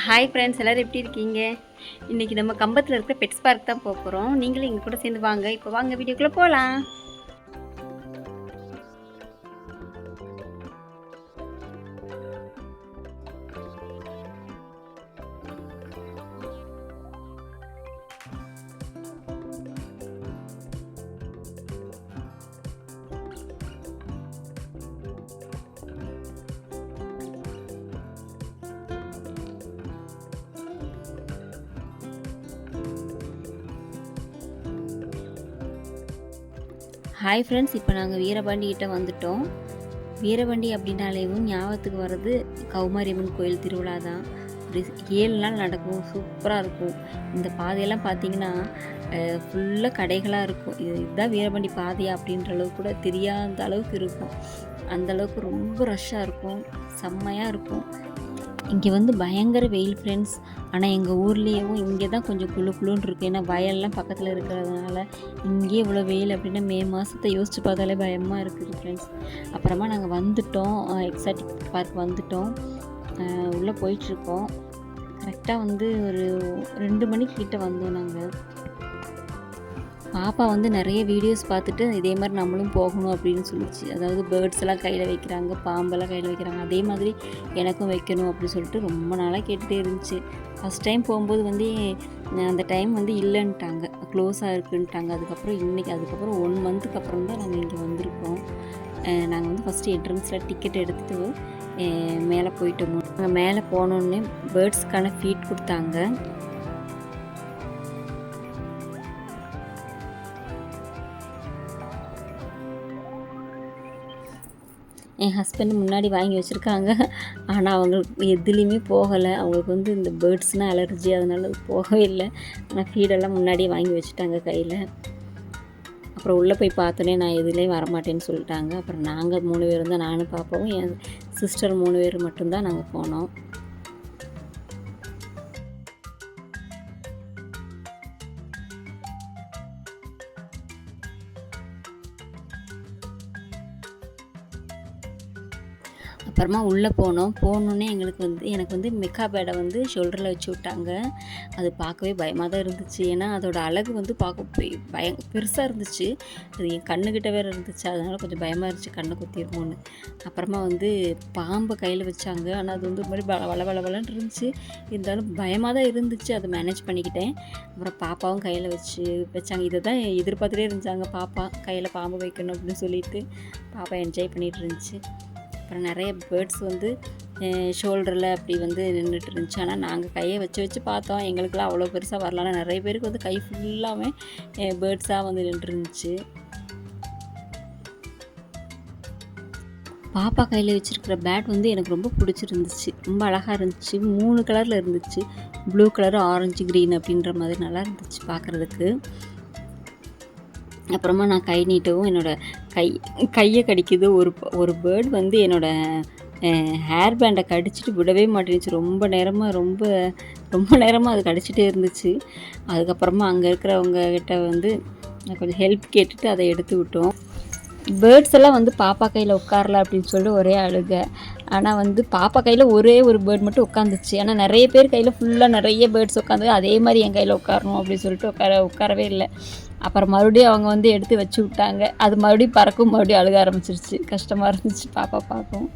Hi friends, எல்லோரும் எப்படி இருக்கீங்க? இன்றைக்கி நம்ம கம்பத்தில் இருக்கிற பெட்ஸ் பார்க் தான் போகிறோம். நீங்களும் எங்கள் கூட சேர்ந்து வாங்க. இப்போ வாங்க வீடியோக்குள்ளே போகலாம். ஹாய் ஃப்ரெண்ட்ஸ், இப்போ நாங்கள் வீரபாண்டிகிட்ட வந்துட்டோம். வீரபாண்டி அப்படின்னாலேயும் ஞாபகத்துக்கு வர்றது கௌமாரியம்மன் கோயில் திருவிழா தான். ஒரு 7 நாள் நடக்கும், சூப்பராக இருக்கும். இந்த பாதையெல்லாம் பார்த்தீங்கன்னா ஃபுல்லாக கடைகளாக இருக்கும். இதுதான் வீரபாண்டி பாதையா அப்படின்ற அளவுக்கு கூட தெரியாத அளவுக்கு இருக்கும். அந்தளவுக்கு ரொம்ப ரஷ்ஷாக இருக்கும், செம்மையாக இருக்கும். இங்கே வந்து பயங்கர வெயில் ஃப்ரெண்ட்ஸ். ஆனால் எங்கள் ஊர்லேயும் இங்கே தான் கொஞ்சம் குளுன்னு இருக்குது. ஏன்னா வயல்லாம் பக்கத்தில் இருக்கிறதுனால இங்கேயே இவ்வளோ வெயில் அப்படின்னா மே மாதத்தை யோசித்து பார்த்தாலே பயமாக இருக்குது ஃப்ரெண்ட்ஸ். அப்புறமா நாங்கள் வந்துவிட்டோம், எக்ஸாட்டிக் பார்க் வந்துவிட்டோம். உள்ளே போயிட்டுருக்கோம். கரெக்டாக வந்து ஒரு 2 மணிக்கிட்ட வந்தோம் நாங்கள். பாப்பா வந்து நிறைய வீடியோஸ் பார்த்துட்டு இதே மாதிரி நம்மளும் போகணும் அப்படின்னு சொல்லிச்சு. அதாவது பேர்ட்ஸ் எல்லாம் கையில் வைக்கிறாங்க, பாம்பெல்லாம் கையில் வைக்கிறாங்க, அதே மாதிரி எனக்கும் வைக்கணும் அப்படின்னு சொல்லிட்டு ரொம்ப நாளாக கேட்டுகிட்டே இருந்துச்சு. ஃபஸ்ட் டைம் போகும்போது வந்து அந்த டைம் வந்து இல்லைன்ட்டாங்க, க்ளோஸாக இருக்குன்ட்டாங்க. அதுக்கப்புறம் 1 மந்த்துக்கு அப்புறம் தான் நாங்கள் இங்கே வந்திருக்கோம். நாங்கள் வந்து ஃபஸ்ட்டு என்ட்ரன்ஸில் டிக்கெட் எடுத்துகிட்டு மேலே போயிட்டோம். நாங்கள் மேலே போனோன்னே பேர்ட்ஸ்க்கான ஃபீட் கொடுத்தாங்க. என் ஹஸ்பண்ட் முன்னாடி வாங்கி வச்சுருக்காங்க. ஆனால் அவங்களுக்கு எதுலேயுமே போகலை. அவங்களுக்கு வந்து இந்த பேர்ட்ஸ்னால் அலர்ஜி, அதனால போகவே இல்லை. ஆனால் ஃபீடெல்லாம் முன்னாடியே வாங்கி வச்சுட்டாங்க கையில். அப்புறம் உள்ளே போய் பார்த்தோன்னே நான் எதுலேயும் வரமாட்டேன்னு சொல்லிட்டாங்க. அப்புறம் நாங்கள் 3 பேர் தான், நானும் பாப்பாவும் என் சிஸ்டர் 3 பேர் மட்டும்தான் நாங்கள் போனோம். அப்புறமா உள்ளே போனோன்னே எனக்கு வந்து மெக்கா பேடை வந்து ஷோல்டரில் வச்சு விட்டாங்க. அது பார்க்கவே பயமாக தான் இருந்துச்சு. ஏன்னா அதோட அழகு வந்து பார்க்க பெருசாக இருந்துச்சு. அது என் கண்ணுக்கிட்ட வேறு இருந்துச்சு. அதனால் கொஞ்சம் பயமாக இருந்துச்சு, கண்ணை குத்திருமோன்னு. அப்புறமா வந்து பாம்பை கையில் வச்சாங்க. ஆனால் அது வந்து ஒரு மாதிரி வளன்னு இருந்துச்சு. இருந்தாலும் பயமாக தான் இருந்துச்சு. அதை மேனேஜ் பண்ணிக்கிட்டேன். அப்புறம் பாப்பாவும் கையில் வச்சாங்க. இதை தான் எதிர்பார்த்துட்டே இருந்தாங்க, பாப்பா கையில் பாம்பு வைக்கணும் அப்படின்னு சொல்லிட்டு. பாப்பா என்ஜாய் பண்ணிகிட்டு இருந்துச்சு. அப்புறம் நிறைய பேர்ட்ஸ் வந்து ஷோல்டரில் அப்படி வந்து நின்றுட்டு இருந்துச்சு. ஆனால் நாங்கள் கையை வச்சு பார்த்தோம். எங்களுக்கெல்லாம் அவ்வளோ பெருசாக வரல. ஆனால் நிறைய பேருக்கு வந்து கை ஃபுல்லாமே பேர்ட்ஸாக வந்து நின்றுருந்துச்சு. பாப்பா கையில் வச்சுருக்கிற பேட் வந்து எனக்கு ரொம்ப பிடிச்சிருந்துச்சு. ரொம்ப அழகாக இருந்துச்சு. 3 கலரில் இருந்துச்சு. ப்ளூ கலரு, ஆரஞ்சு, க்ரீன் அப்படின்ற மாதிரி நல்லா இருந்துச்சு பார்க்குறதுக்கு. அப்புறமா நான் கை நீட்டவும் கையை கடிக்குது. ஒரு பேர்டு வந்து என்னோடய ஹேர் பேண்டை கடிச்சிட்டு விடவே மாட்டேங்குச்சு. ரொம்ப நேரமாக அது கடிச்சிட்டே இருந்துச்சு. அதுக்கப்புறமா அங்கே இருக்கிறவங்ககிட்ட வந்து கொஞ்சம் ஹெல்ப் கேட்டுட்டு அதை எடுத்து விட்டோம். பேர்ட்ஸ் எல்லாம் வந்து பாப்பா கையில் உட்காரல அப்படின்னு சொல்லிட்டு ஒரே அழுக. ஆனால் வந்து பாப்பா கையில் ஒரே ஒரு பேர்ட் மட்டும் உட்காந்துச்சு. ஆனால் நிறைய பேர் கையில் ஃபுல்லாக நிறைய பேர்ட்ஸ் உட்காந்து அதே மாதிரி என் கையில் உட்காரணும் அப்படின்னு சொல்லிட்டு உட்காரவே இல்லை. அப்புறம் மறுபடியும் அவங்க வந்து எடுத்து வச்சு விட்டாங்க. அது மறுபடியும் பறக்கும், மறுபடியும் அழுக ஆரம்பிச்சிருச்சு. கஷ்டமாக இருந்துச்சு பாப்பா பார்க்கும்.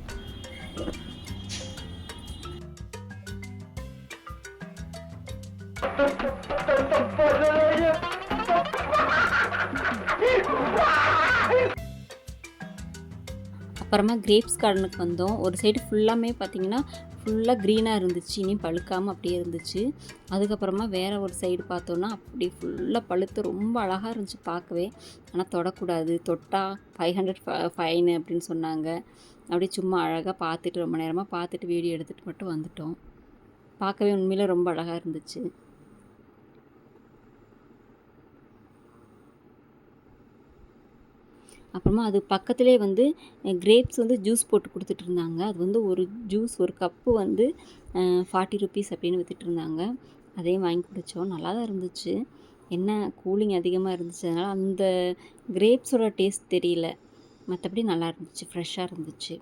அப்புறமா கிரேப்ஸ் கார்டனுக்கு வந்தோம். ஒரு சைடு ஃபுல்லாமே பார்த்திங்கன்னா ஃபுல்லாக க்ரீனாக இருந்துச்சு, இனியும் பழுக்காமல் அப்படியே இருந்துச்சு. அதுக்கப்புறமா வேறு ஒரு சைடு பார்த்தோன்னா அப்படி ஃபுல்லாக பழுத்து ரொம்ப அழகாக இருந்துச்சு பார்க்கவே. ஆனால் தொடக்கூடாது, தொட்டால் 500 ஃபைனு அப்படின்னு சொன்னாங்க. அப்படியே சும்மா அழகாக பார்த்துட்டு ரொம்ப நேரமாக பார்த்துட்டு வீடியோ எடுத்துகிட்டு மட்டும் வந்துட்டோம். பார்க்கவே உண்மையிலே ரொம்ப அழகாக இருந்துச்சு. அப்புறமா அது பக்கத்துலேயே வந்து கிரேப்ஸ் வந்து ஜூஸ் போட்டு கொடுத்துட்ருந்தாங்க. அது வந்து ஒரு கப்பு வந்து 40 ருபீஸ் அப்படின்னு விற்றுட்ருந்தாங்க. அதையும் வாங்கி குடித்தோம். நல்லா தான் இருந்துச்சு. என்ன கூலிங் அதிகமாக இருந்துச்சு, அதனால் அந்த கிரேப்ஸோட டேஸ்ட் தெரியல. மற்றபடி நல்லா இருந்துச்சு, ஃப்ரெஷ்ஷாக இருந்துச்சு.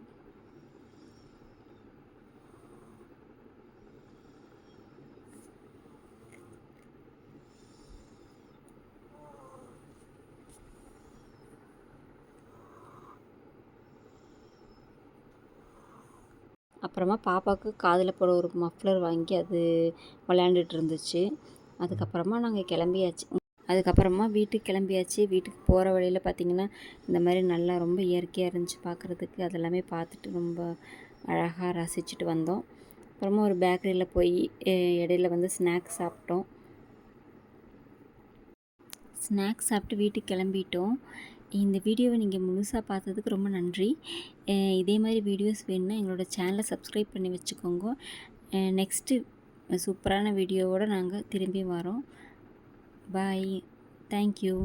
அப்புறமா பாப்பாவுக்கு காதில் போட ஒரு மஃப்ளர் வாங்கி அது விளையாண்டுட்டு இருந்துச்சு. அதுக்கப்புறமா நாங்கள் கிளம்பியாச்சு. அதுக்கப்புறமா வீட்டுக்கு கிளம்பியாச்சு. வீட்டுக்கு போகிற வழியில் பார்த்திங்கன்னா இந்த மாதிரி நல்லா ரொம்ப இயற்கையாக இருந்துச்சு பார்க்குறதுக்கு. அதெல்லாமே பார்த்துட்டு ரொம்ப அழகாக ரசிச்சுட்டு வந்தோம். அப்புறமா ஒரு பேக்கரியில் போய் இடையில வந்து ஸ்நாக்ஸ் சாப்பிட்டோம். ஸ்நாக்ஸ் சாப்பிட்டு வீட்டுக்கு கிளம்பிட்டோம். இந்த வீடியோவை நீங்கள் முழுசாக பார்த்ததுக்கு ரொம்ப நன்றி. இதே மாதிரி வீடியோஸ் வேணும்னா எங்களோட சேனலை சப்ஸ்கிரைப் பண்ணி வச்சுக்கோங்க. நெக்ஸ்ட்டு சூப்பரான வீடியோவோடு நாங்கள் திரும்பி வரோம். பாய். தேங்க்யூ.